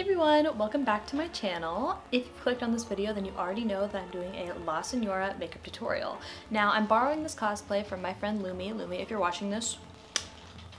Hey everyone, welcome back to my channel. If you've clicked on this video, then you already know that I'm doing a La Signora makeup tutorial. Now, I'm borrowing this cosplay from my friend Lumi. Lumi, if you're watching this,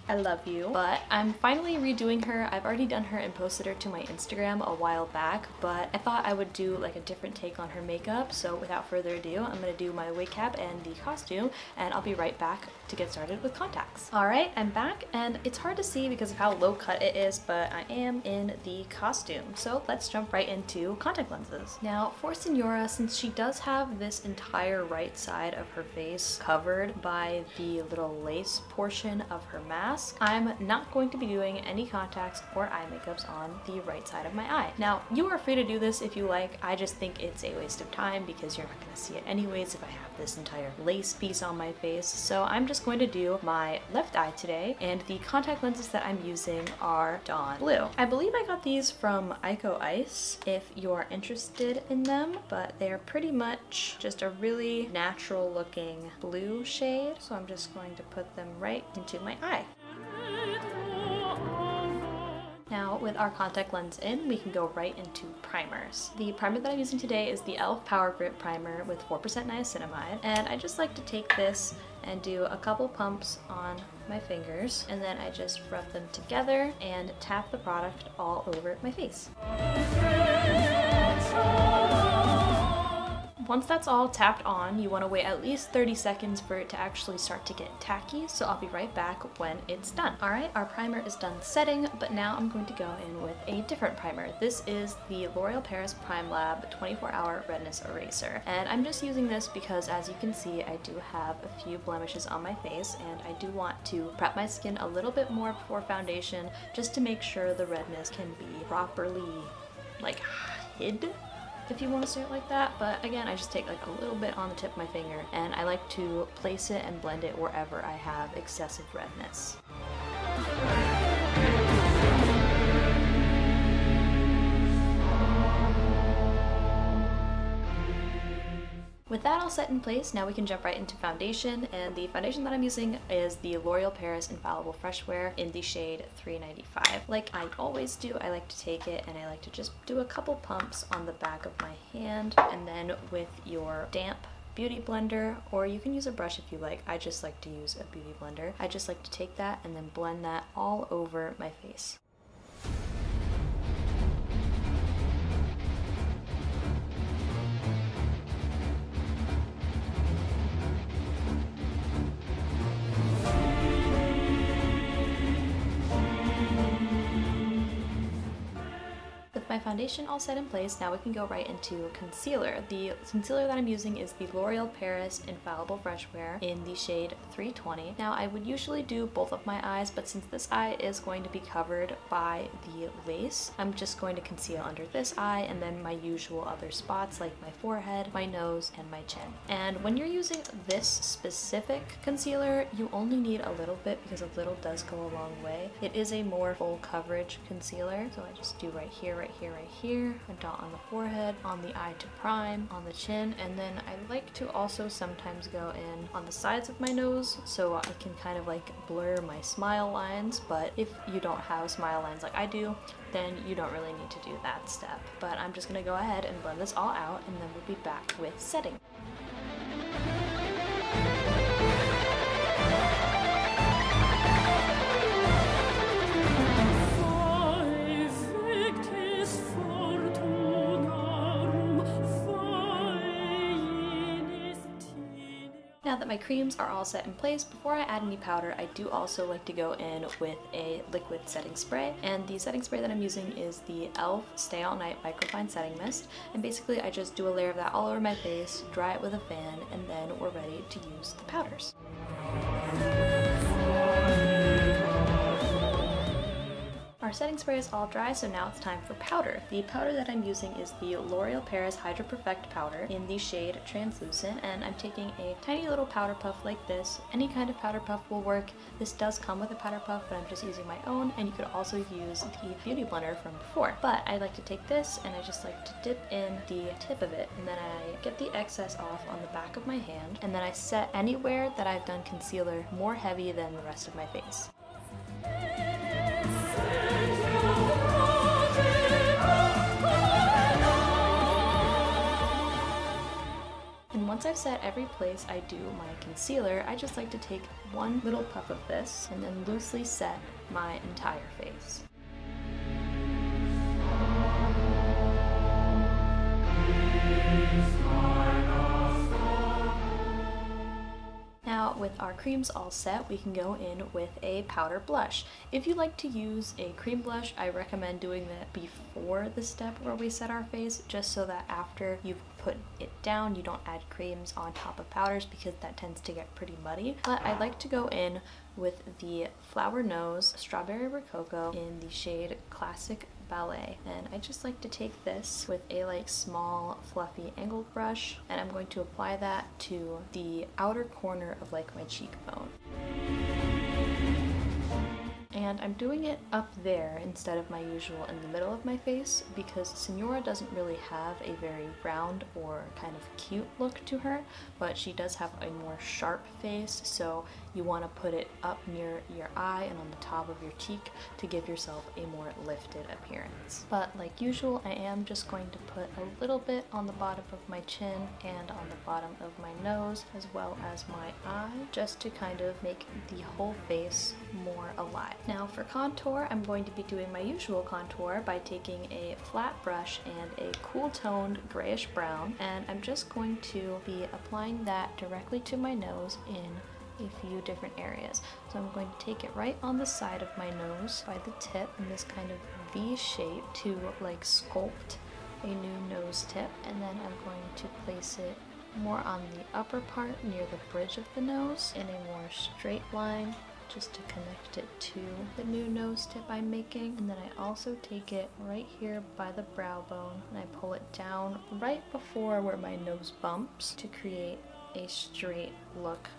I love you. But I'm finally redoing her. I've already done her and posted her to my Instagram a while back, but I thought I would do like a different take on her makeup. So without further ado, I'm gonna do my wig cap and the costume, and I'll be right back to get started with contacts. Alright, I'm back, and it's hard to see because of how low cut it is, but I am in the costume. So let's jump right into contact lenses. Now for Signora, since she does have this entire right side of her face covered by the little lace portion of her mask, I'm not going to be doing any contacts or eye makeups on the right side of my eye. Now, you are free to do this if you like. I just think it's a waste of time because you're not going to see it anyways if I have this entire lace piece on my face. So I'm just going to do my left eye today, and the contact lenses that I'm using are Dawn Blue. I believe I got these from 𝙎𝙤𝙤𝙘𝙨 if you're interested in them, but they're pretty much just a really natural looking blue shade. So I'm just going to put them right into my eye. Now with our contact lens in, we can go right into primers. The primer that I'm using today is the e.l.f. Power Grip Primer with 4% niacinamide, and I just like to take this and do a couple pumps on my fingers, and then I just rub them together and tap the product all over my face. Once that's all tapped on, you want to wait at least 30 seconds for it to actually start to get tacky, so I'll be right back when it's done. Alright, our primer is done setting, but now I'm going to go in with a different primer. This is the L'Oreal Paris Prime Lab 24-Hour Redness Eraser, and I'm just using this because, as you can see, I do have a few blemishes on my face, and I do want to prep my skin a little bit more before foundation just to make sure the redness can be properly, like, hid, if you want to say it like that. But again, I just take like a little bit on the tip of my finger, and I like to place it and blend it wherever I have excessive redness. With that all set in place, now we can jump right into foundation, and the foundation that I'm using is the L'Oreal Paris Infallible Fresh Wear in the shade 395. Like I always do, I like to take it and I like to just do a couple pumps on the back of my hand, and then with your damp beauty blender, or you can use a brush if you like. I just like to use a beauty blender. I just like to take that and then blend that all over my face. My foundation all set in place, now we can go right into concealer. The concealer that I'm using is the L'Oreal Paris Infallible Fresh Wear in the shade 320. Now I would usually do both of my eyes, but since this eye is going to be covered by the lace, I'm just going to conceal under this eye and then my usual other spots like my forehead, my nose, and my chin. And when you're using this specific concealer, you only need a little bit because a little does go a long way. It is a more full coverage concealer, so I just do right here, right here, a dot on the forehead, on the eye to prime, on the chin, and then I like to also sometimes go in on the sides of my nose so I can kind of like blur my smile lines. But if you don't have smile lines like I do, then you don't really need to do that step. But I'm just gonna go ahead and blend this all out, and then we'll be back with setting. Now that my creams are all set in place, before I add any powder, I do also like to go in with a liquid setting spray, and the setting spray that I'm using is the e.l.f. Stay All Night Microfine Setting Mist, and basically I just do a layer of that all over my face, dry it with a fan, and then we're ready to use the powders. Our setting spray is all dry, so now it's time for powder. The powder that I'm using is the L'Oreal Paris Hydra Perfect powder in the shade Translucent, and I'm taking a tiny little powder puff like this. Any kind of powder puff will work. This does come with a powder puff, but I'm just using my own, and you could also use the beauty blender from before. But I like to take this and I just like to dip in the tip of it, and then I get the excess off on the back of my hand, and then I set anywhere that I've done concealer more heavy than the rest of my face. I've set every place I do my concealer, I just like to take one little puff of this and then loosely set my entire face. Now with our creams all set, we can go in with a powder blush. If you like to use a cream blush, I recommend doing that before the step where we set our face, just so that after you've put it down, you don't add creams on top of powders because that tends to get pretty muddy. But I like to go in with the Flower Nose Strawberry Rococo in the shade Classic Ballet, and I just like to take this with a small fluffy angled brush, and I'm going to apply that to the outer corner of my cheekbone. And I'm doing it up there instead of my usual in the middle of my face because Signora doesn't really have a very round or kind of cute look to her, but she does have a more sharp face, so you want to put it up near your eye and on the top of your cheek to give yourself a more lifted appearance. But like usual, I am just going to put a little bit on the bottom of my chin and on the bottom of my nose as well as my eye, just to kind of make the whole face more alive. Now for contour, I'm going to be doing my usual contour by taking a flat brush and a cool toned grayish brown, and I'm just going to be applying that directly to my nose in a few different areas. So I'm going to take it right on the side of my nose by the tip in this kind of V shape to sculpt a new nose tip, and then I'm going to place it more on the upper part near the bridge of the nose in a more straight line, just to connect it to the new nose tip I'm making. And then I also take it right here by the brow bone and I pull it down right before where my nose bumps to create a straight look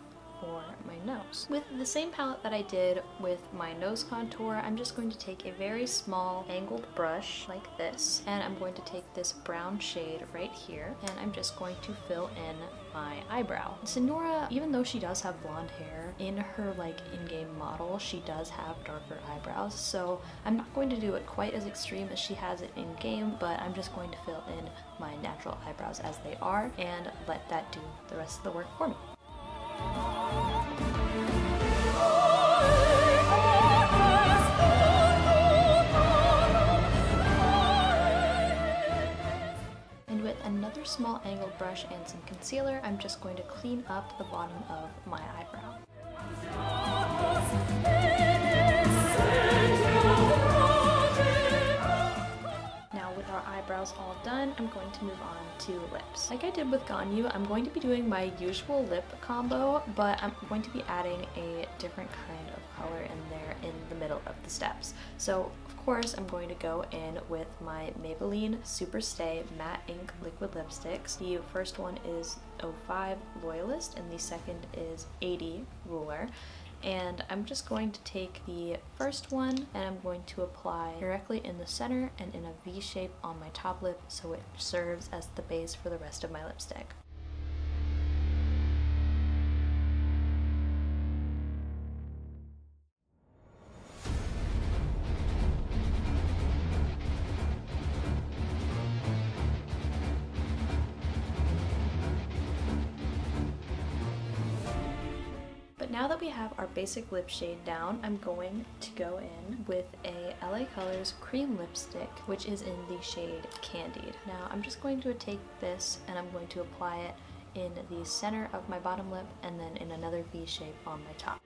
for my nose. With the same palette that I did with my nose contour, I'm just going to take a very small angled brush like this, and I'm going to take this brown shade right here, and I'm just going to fill in my eyebrow. Signora, even though she does have blonde hair, in her in-game model, she does have darker eyebrows, so I'm not going to do it quite as extreme as she has it in-game, but I'm just going to fill in my natural eyebrows as they are and let that do the rest of the work for me. And with another small angled brush and some concealer, I'm just going to clean up the bottom of my eyebrow. Our eyebrows all done, I'm going to move on to lips. Like I did with Ganyu, I'm going to be doing my usual lip combo, but I'm going to be adding a different kind of color in there in the middle of the steps. So of course I'm going to go in with my Maybelline Super Stay Matte Ink Liquid Lipsticks. The first one is 05 Loyalist and the second is 80 Ruler. And I'm just going to take the first one and I'm going to apply directly in the center and in a V shape on my top lip so it serves as the base for the rest of my lipstick. Now that we have our basic lip shade down, I'm going to go in with a LA Colors cream lipstick, which is in the shade Candied. Now I'm just going to take this and I'm going to apply it in the center of my bottom lip and then in another V shape on my top.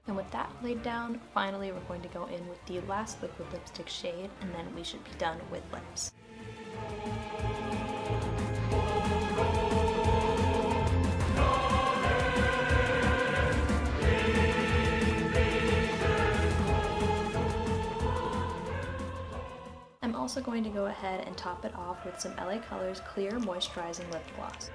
And with that laid down, finally we're going to go in with the last liquid lipstick shade, and then we should be done with lips. I'm also going to go ahead and top it off with some LA Colors Clear Moisturizing Lip Gloss.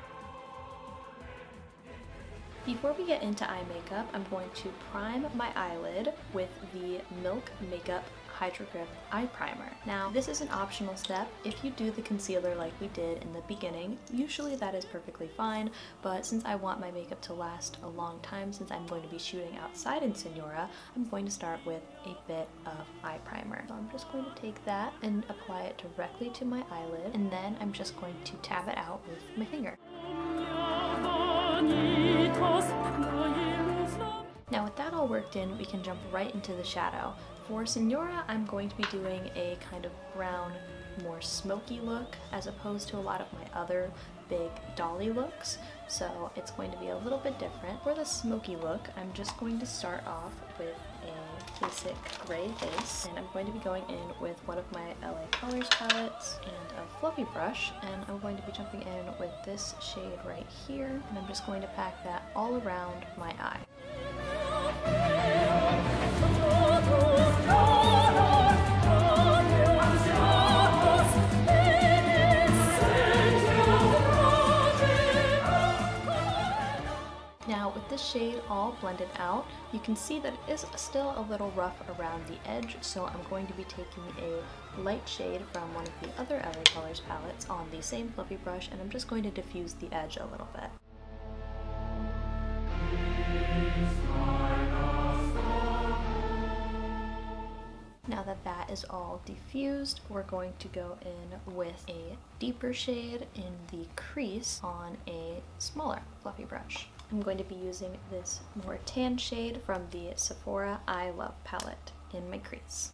Before we get into eye makeup, I'm going to prime my eyelid with the Milk Makeup Hydra Grip Eye Primer. Now, this is an optional step. If you do the concealer like we did in the beginning, usually that is perfectly fine, but since I want my makeup to last a long time, since I'm going to be shooting outside in Signora, I'm going to start with a bit of eye primer. So I'm just going to take that and apply it directly to my eyelid, and then I'm just going to tap it out with my finger. Now with that all worked in, we can jump right into the shadow. For Signora, I'm going to be doing a kind of brown, more smoky look as opposed to a lot of my other big dolly looks, so it's going to be a little bit different. For the smoky look, I'm just going to start off with a basic gray base, and I'm going to be going in with one of my LA Colors palettes and a fluffy brush, and I'm going to be jumping in with this shade right here, and I'm just going to pack that all around my eye. Now with this shade all blended out, you can see that it is still a little rough around the edge, so I'm going to be taking a light shade from one of the other LA Colors palettes on the same fluffy brush, and I'm just going to diffuse the edge a little bit. Now that that is all diffused, we're going to go in with a deeper shade in the crease on a smaller fluffy brush. I'm going to be using this more tan shade from the Sephora Eye Love palette in my crease.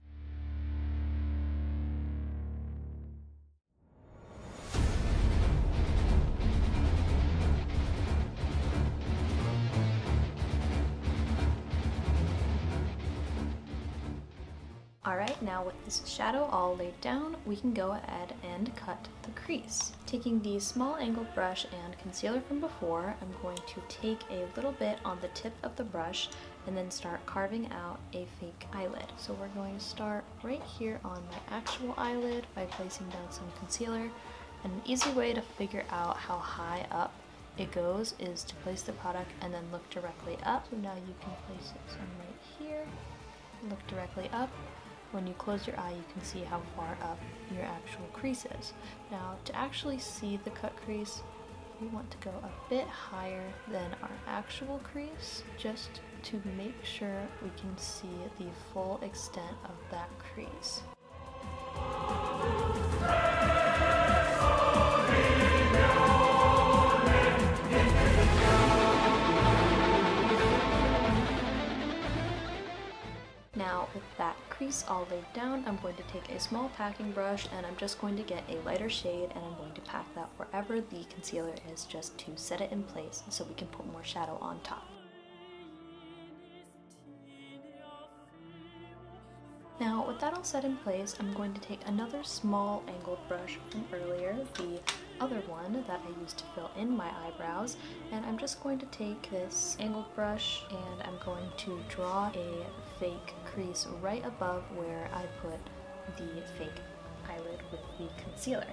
Alright, now with this shadow all laid down, we can go ahead and cut the crease. Taking the small angled brush and concealer from before, I'm going to take a little bit on the tip of the brush and then start carving out a fake eyelid. So we're going to start right here on my actual eyelid by placing down some concealer. And an easy way to figure out how high up it goes is to place the product and then look directly up. So now you can place it some right here, look directly up. When you close your eye, you can see how far up your actual crease is. Now, to actually see the cut crease, we want to go a bit higher than our actual crease, just to make sure we can see the full extent of that crease. Now with that crease all laid down, I'm going to take a small packing brush and I'm just going to get a lighter shade and I'm going to pack that wherever the concealer is just to set it in place so we can put more shadow on top. Now with that all set in place, I'm going to take another small angled brush from earlier, the other one that I used to fill in my eyebrows, and I'm just going to take this angled brush and I'm going to draw a fake crease right above where I put the fake eyelid with the concealer.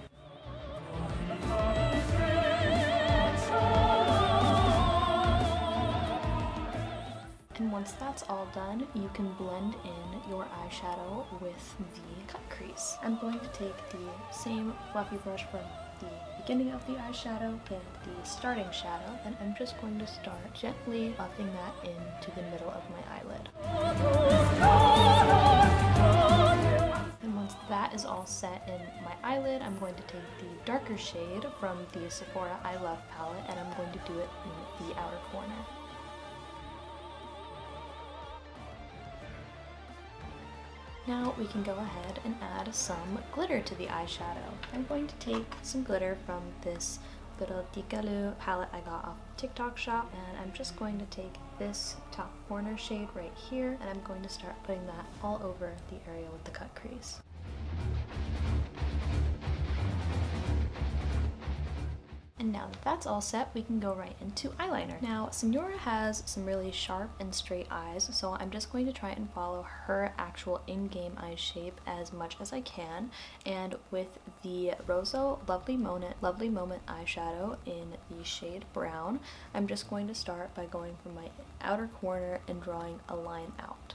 And once that's all done, you can blend in your eyeshadow with the cut crease. I'm going to take the same fluffy brush from the beginning of the eyeshadow and the starting shadow, and I'm just going to start gently buffing that into the middle of my eyelid. And once that is all set in my eyelid, I'm going to take the darker shade from the Sephora Eye Love palette and I'm going to do it in the outer corner. Now we can go ahead and add some glitter to the eyeshadow. I'm going to take some glitter from this little Dikalu palette I got off TikTok shop, and I'm just going to take this top corner shade right here and I'm going to start putting that all over the area with the cut crease. And now that that's all set, we can go right into eyeliner. Now, Signora has some really sharp and straight eyes, so I'm just going to try and follow her actual in-game eye shape as much as I can. And with the ROZO Lovely Moment eyeshadow in the shade brown, I'm just going to start by going from my outer corner and drawing a line out.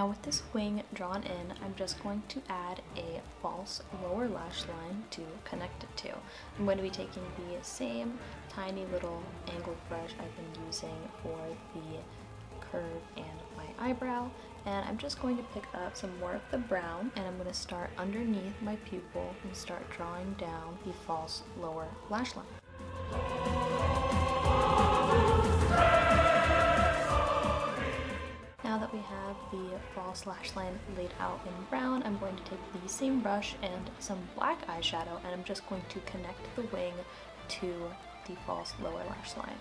Now with this wing drawn in, I'm just going to add a false lower lash line to connect it to. I'm going to be taking the same tiny little angled brush I've been using for the curve and my eyebrow, and I'm just going to pick up some more of the brown, and I'm going to start underneath my pupil and start drawing down the false lower lash line. Now that we have the false lash line laid out in brown, I'm going to take the same brush and some black eyeshadow, and I'm just going to connect the wing to the false lower lash line.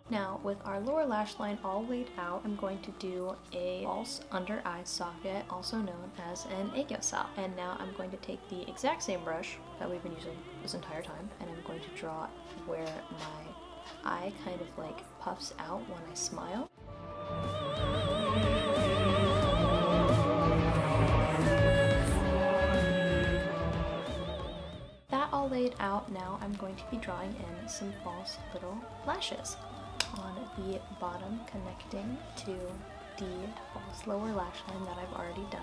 Now with our lower lash line all laid out, I'm going to do a false under eye socket, also known as an 𝙎𝙤𝙤𝙤𝙤. And now I'm going to take the exact same brush that we've been using this entire time, and I'm going to draw where my eye kind of like puffs out when I smile. That all laid out, now I'm going to be drawing in some false little lashes on the bottom, connecting to the false lower lash line that I've already done.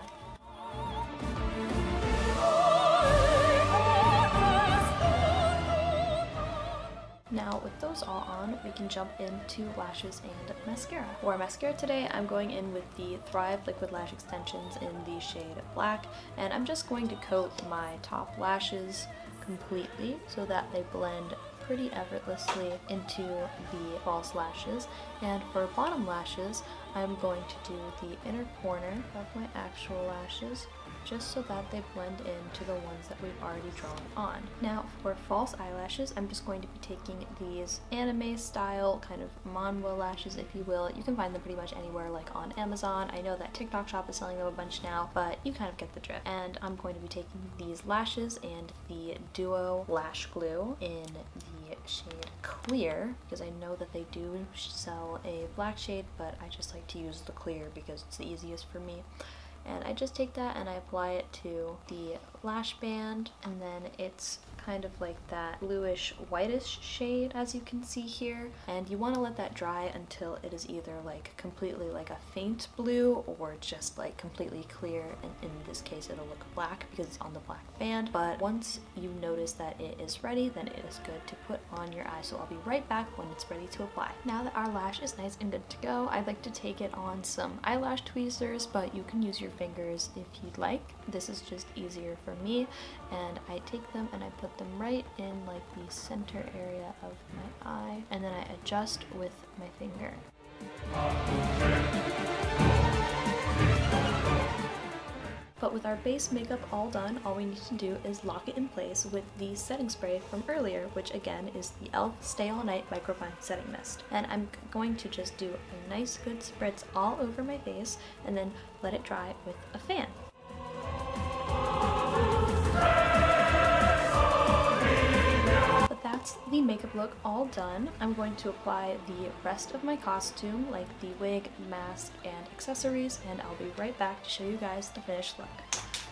Now with those all on, we can jump into lashes and mascara. For mascara today, I'm going in with the Thrive Liquid Lash Extensions in the shade Black, and I'm just going to coat my top lashes completely so that they blend pretty effortlessly into the false lashes. And for bottom lashes, I'm going to do the inner corner of my actual lashes just so that they blend into the ones that we've already drawn on. Now for false eyelashes, I'm just going to be taking these anime style kind of manhwa lashes, if you will. You can find them pretty much anywhere, like on Amazon. I know that TikTok shop is selling them a bunch now, but you kind of get the drift. And I'm going to be taking these lashes and the Duo Lash Glue in the shade Clear, because I know that they do sell a black shade, but I just like to use the clear because it's the easiest for me. And I just take that and I apply it to the lash band, and then it's kind of like that bluish whitish shade, as you can see here. And you want to let that dry until it is either like completely like a faint blue or just like completely clear, and in this case it'll look black because it's on the black band. But once you notice that it is ready, then it is good to put on your eye. So I'll be right back when it's ready to apply. Now that our lash is nice and good to go, I'd like to take it on some eyelash tweezers, but you can use your fingers if you'd like. This is just easier for me, and I take them and I put them right in like the center area of my eye, and then I adjust with my finger. But with our base makeup all done, all we need to do is lock it in place with the setting spray from earlier, which again is the e.l.f. Stay All Night Microfine Setting Mist. And I'm going to just do a nice good spritz all over my face and then let it dry with a fan. That's the makeup look all done. I'm going to apply the rest of my costume, like the wig, mask, and accessories, and I'll be right back to show you guys the finished look.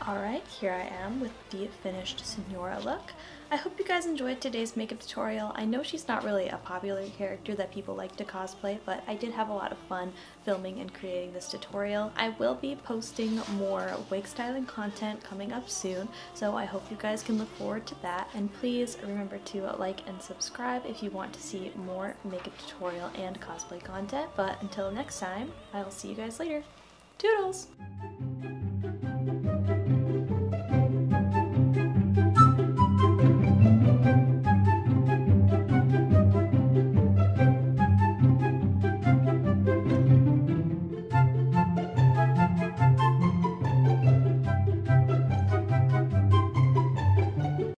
Alright, here I am with the finished Signora look. I hope you guys enjoyed today's makeup tutorial. I know she's not really a popular character that people like to cosplay, but I did have a lot of fun filming and creating this tutorial. I will be posting more wig styling content coming up soon, so I hope you guys can look forward to that. And please remember to like and subscribe if you want to see more makeup tutorial and cosplay content. But until next time, I will see you guys later. Toodles!